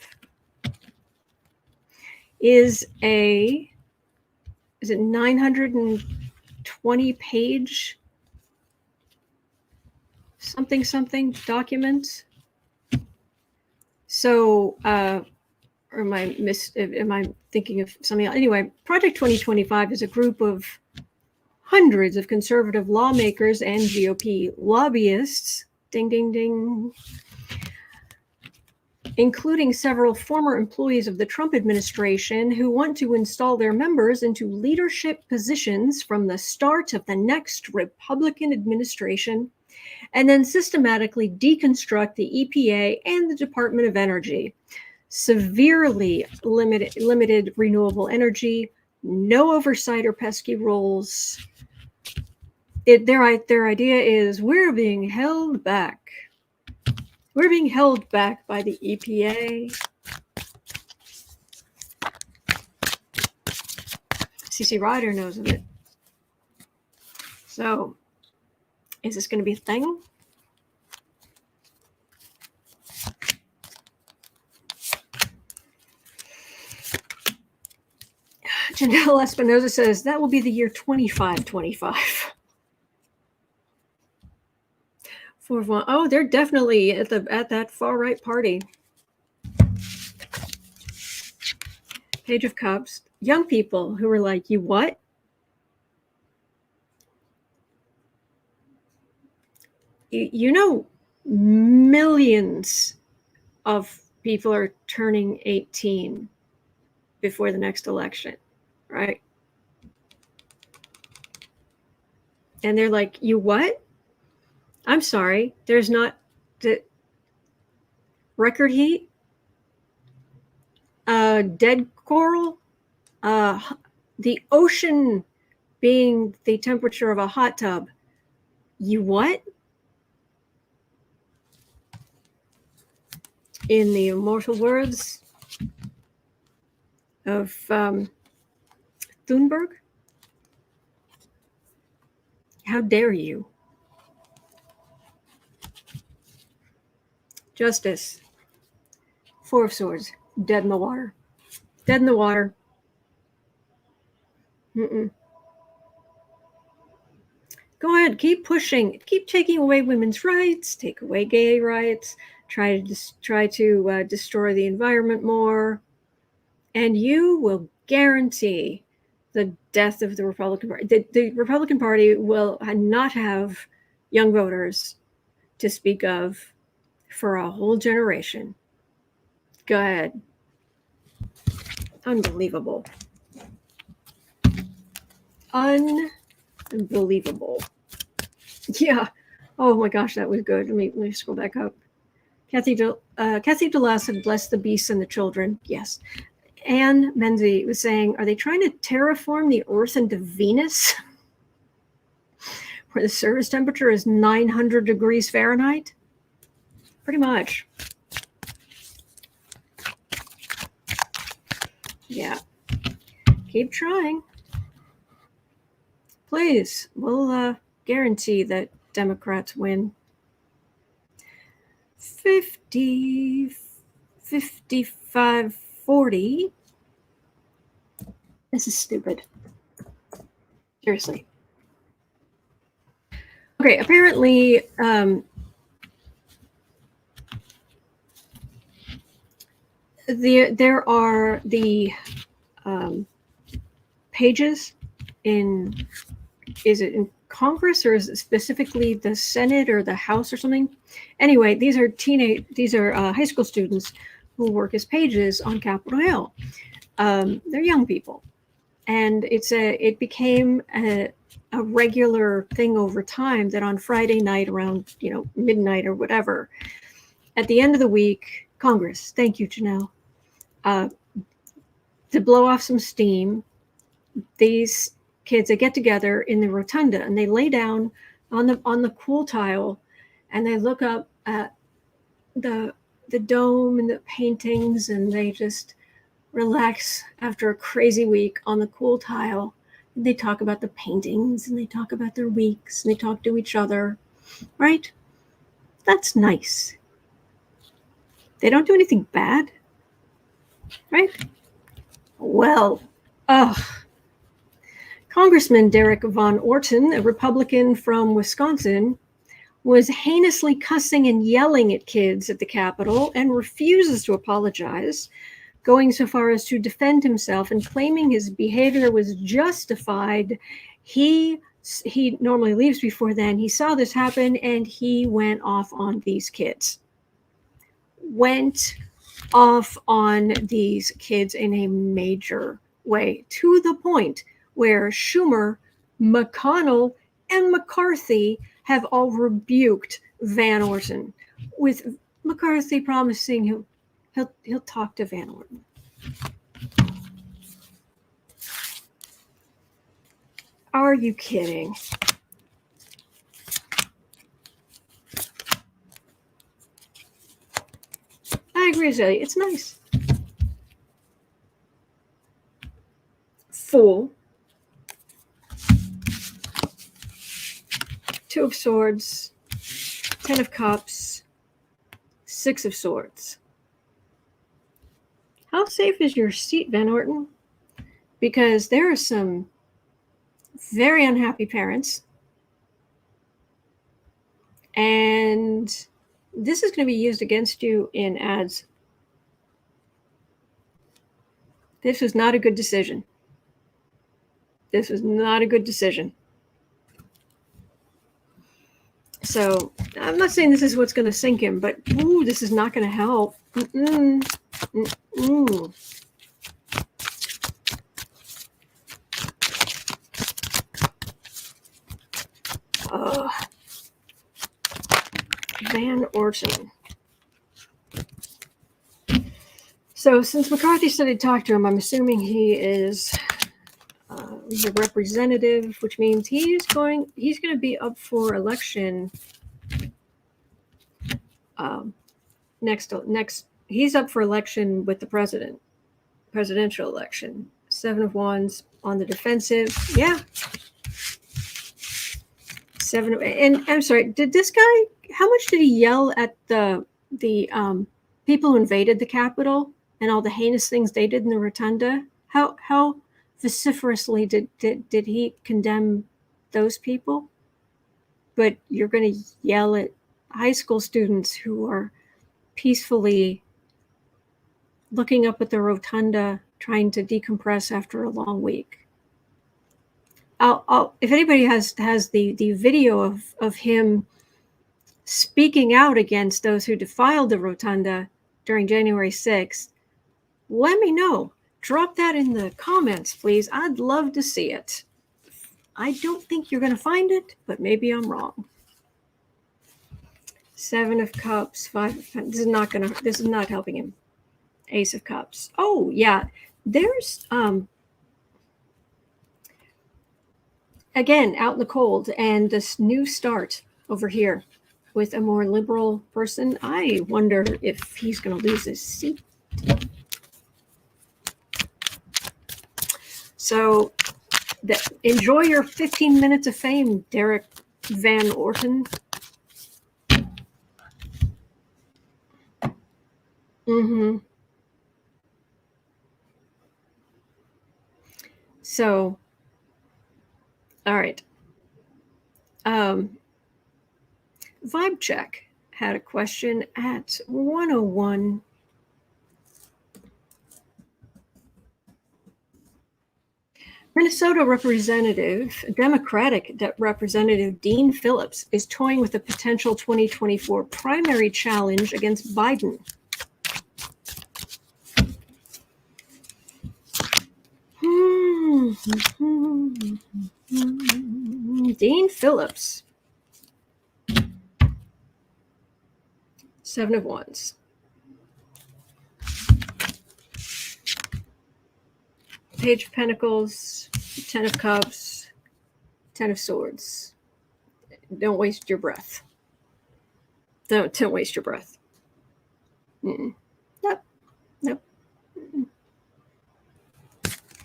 is a 920 page something document. So or am I thinking of something else? Anyway, Project 2025 is a group of hundreds of conservative lawmakers and GOP lobbyists, ding, ding, ding, including several former employees of the Trump administration who want to install their members into leadership positions from the start of the next Republican administration, and then systematically deconstruct the EPA and the Department of Energy. Severely limited renewable energy, no oversight or pesky rules. Their idea is we're being held back. We're being held back by the EPA. CC Ryder knows of it. So, is this going to be a thing? Janelle Espinoza says that will be the year 2525. 4 of 1. Oh, they're definitely at that far right party. Page of Cups. Young people who were like, you what? You know, millions of people are turning 18 before the next election, right? And they're like, you what? I'm sorry, there's not the record heat, dead coral, the ocean being the temperature of a hot tub. You what? In the immortal words of Thunberg, how dare you? Justice. 4 of Swords. Dead in the water. Dead in the water. Go ahead. Keep pushing. Keep taking away women's rights. Take away gay rights. Try to destroy the environment more. And you will guarantee the death of the Republican Party. The Republican Party will not have young voters to speak of for a whole generation. Go ahead. Unbelievable. Unbelievable. Yeah. Oh my gosh, that was good. Let me scroll back up. Kathy DeLass said, bless the beasts and the children. Yes. Anne Menzie was saying, are they trying to terraform the Earth into Venus? Where the surface temperature is 900 degrees Fahrenheit? Pretty much. Yeah. Keep trying. Please. We'll guarantee that Democrats win. 50, 55, 40. This is stupid. Seriously. Okay, apparently there are the pages in, is it in Congress or is it specifically the Senate or the House or something? Anyway, these are high school students who work as pages on Capitol Hill. They're young people, and it became a regular thing over time that on Friday night around midnight or whatever, at the end of the week, Congress, thank you, Janelle, to blow off some steam, these kids, they get together in the rotunda and they lay down on the cool tile and they look up at the dome and the paintings, and they just relax after a crazy week on the cool tile. They talk about the paintings and they talk about their weeks and they talk to each other, right? That's nice. They don't do anything bad, right? Well, Congressman Derrick Van Orten, a Republican from Wisconsin, was heinously cussing and yelling at kids at the Capitol and refuses to apologize, going so far as to defend himself and claiming his behavior was justified. He normally leaves before then. He saw this happen and he went off on these kids. Went off on these kids in a major way, to the point where Schumer, McConnell, and McCarthy have all rebuked Van Orten, with McCarthy promising he'll talk to Van Orten. Are you kidding? I agree, Azalea. It's nice. Fool. Two of Swords, 10 of Cups, 6 of Swords. How safe is your seat, Van Orten? Because there are some very unhappy parents. And this is going to be used against you in ads. This was not a good decision. This was not a good decision. So I'm not saying this is what's going to sink him, but ooh, this is not going to help. Van Orten. So since McCarthy said he'd talk to him, I'm assuming he is the representative, which means he's going to be up for election next. He's up for election with the presidential election. 7 of Wands on the defensive. Yeah. 7 of, and I'm sorry, did this guy, how much did he yell at the people who invaded the Capitol and all the heinous things they did in the rotunda? How vociferously did he condemn those people? But you're going to yell at high school students who are peacefully looking up at the rotunda, trying to decompress after a long week. If anybody has the video of him speaking out against those who defiled the rotunda during January 6th, let me know. drop that in the comments, please. I'd love to see it. I don't think you're going to find it, but maybe I'm wrong. 7 of Cups, 5 of Pentacles. This is not helping him. Ace of Cups. Oh, yeah. There's, again, out in the cold, and this new start over here with a more liberal person. I wonder if he's going to lose his seat. So enjoy your 15 minutes of fame, Derrick Van Orten. Mm-hmm. So, all right. Vibe Check had a question at 101. Minnesota Democratic Representative Dean Phillips is toying with a potential 2024 primary challenge against Biden. Dean Phillips. 7 of Wands. Page of Pentacles, 10 of Cups, 10 of Swords. Don't waste your breath. Don't waste your breath. Nope. Nope. Nope.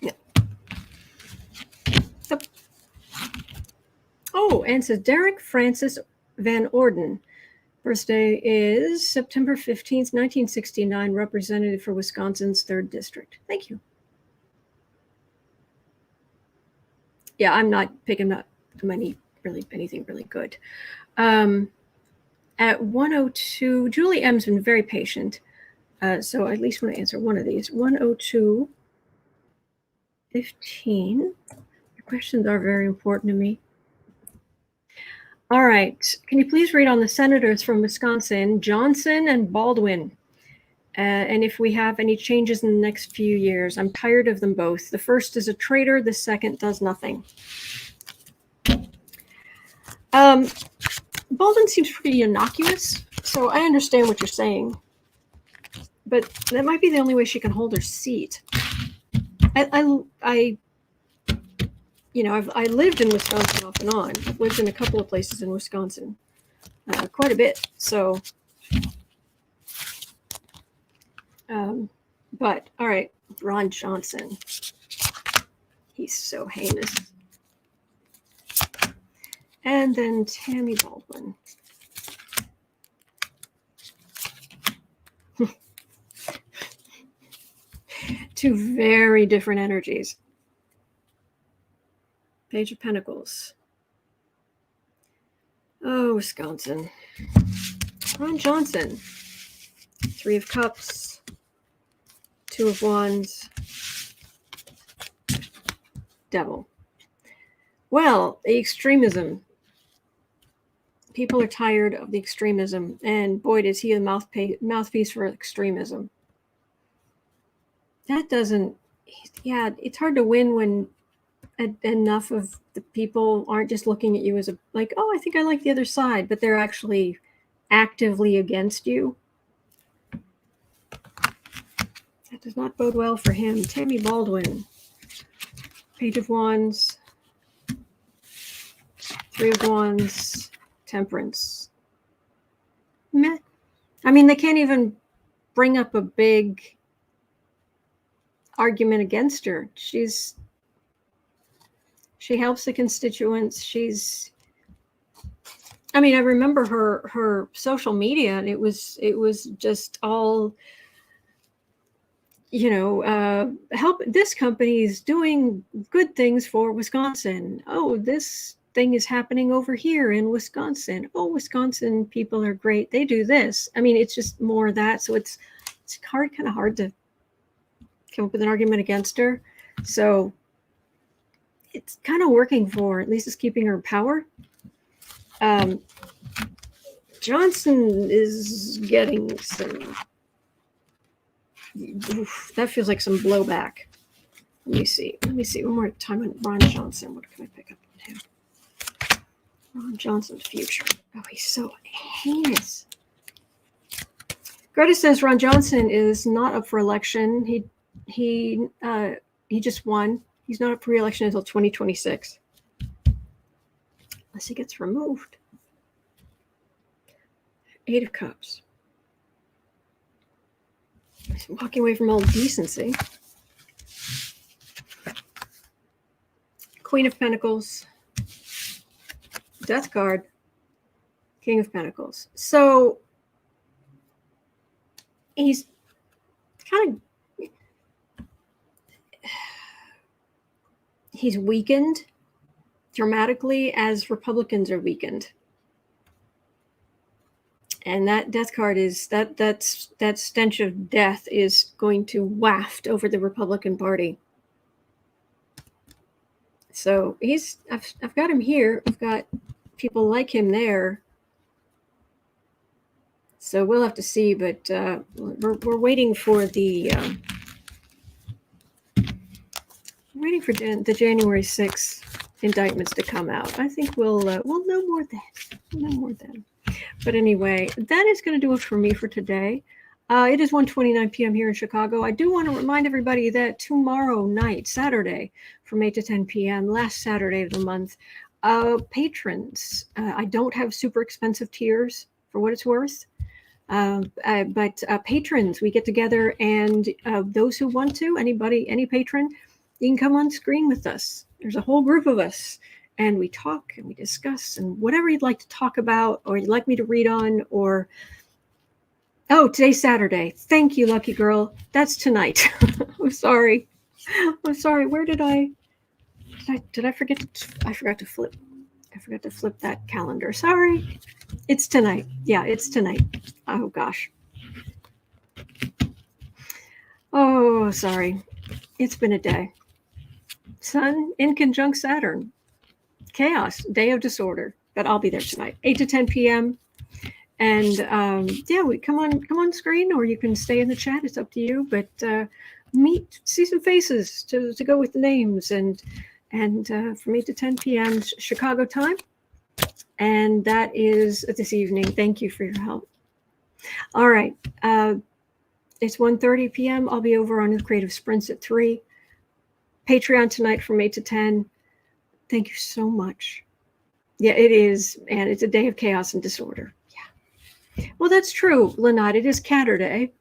Nope. Oh, and says Derrick Francis Van Orten. Birthday is September 15th, 1969, representative for Wisconsin's 3rd District. Thank you. Yeah, I'm not picking up anything really good. At 102, Julie M's been very patient. So I at least want to answer one of these. 102, 15. Your questions are very important to me. All right. Can you please read on the senators from Wisconsin, Johnson and Baldwin? And if we have any changes in the next few years. I'm tired of them both. The first is a traitor. The second does nothing. Baldwin seems pretty innocuous, so I understand what you're saying. But that might be the only way she can hold her seat. I lived in Wisconsin off and on. I've lived in a couple of places in Wisconsin, quite a bit. So, but all right, Ron Johnson. He's so heinous. And then Tammy Baldwin. Two very different energies. Page of Pentacles. Oh, Wisconsin. Ron Johnson. 3 of Cups. 2 of Wands. Devil. Well, the extremism. People are tired of the extremism, and boy, does he a mouthpiece for extremism. That doesn't, yeah, it's hard to win when enough of the people aren't just looking at you as like, oh, I think I like the other side, but they're actually actively against you. That does not bode well for him. Tammy Baldwin. Page of Wands. 3 of Wands. Temperance. Meh. I mean, they can't even bring up a big argument against her. She helps the constituents. I mean, I remember her social media, and it was just all, help. This company is doing good things for Wisconsin. Oh, this thing is happening over here in Wisconsin. Oh, Wisconsin people are great. They do this. I mean, it's just more of that. So it's kind of hard to come up with an argument against her. So it's kind of working for her. At least it's keeping her in power. Johnson is getting some, that feels like some blowback. Let me see. One more time on Ron Johnson. What can I pick up on him? Ron Johnson's future. Oh, he's so heinous. Greta says Ron Johnson is not up for election. He just won. He's not up for re-election until 2026. Unless he gets removed. 8 of Cups. He's walking away from all decency. Queen of Pentacles. Death card. King of Pentacles. So he's kind of, he's weakened dramatically as Republicans are weakened. And that death card is that stench of death is going to waft over the Republican Party. So I've got him here. I've got people like him there. So we'll have to see, but we're waiting for the January 6th indictments to come out. I think we'll know more then. We'll know more then. But anyway, that is going to do it for me for today. It is 1:29 p.m. here in Chicago. I do want to remind everybody that tomorrow night, Saturday, from 8 to 10 p.m., last Saturday of the month, patrons, I don't have super expensive tiers for what it's worth. But patrons, we get together, and those who want to, any patron, you can come on screen with us. There's a whole group of us, and we talk and we discuss, and whatever you'd like to talk about, or you'd like me to read on, or oh, today's Saturday. Thank you, lucky girl. That's tonight. I'm sorry. Where did I forget? I forgot to flip. I forgot to flip that calendar. Sorry. It's tonight. Yeah, it's tonight. Oh, gosh. Oh, sorry. It's been a day. Sun in conjunct Saturn. Chaos. Day of disorder. But I'll be there tonight. 8 to 10 p.m. And yeah, we come on screen, or you can stay in the chat. It's up to you. But see some faces to go with the names. And from 8 to 10 p.m. Chicago time. And that is this evening. Thank you for your help. All right. It's 1:30 p.m. I'll be over on the Creative Sprints at 3. Patreon tonight from 8 to 10. Thank you so much. Yeah, it is. And it's a day of chaos and disorder. Yeah. Well, that's true, Lynette. It is Catterday.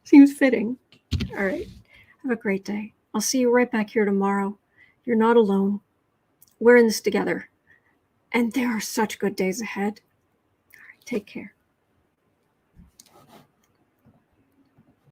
Seems fitting. All right. Have a great day. I'll see you right back here tomorrow. You're not alone. We're in this together. And there are such good days ahead. All right, take care.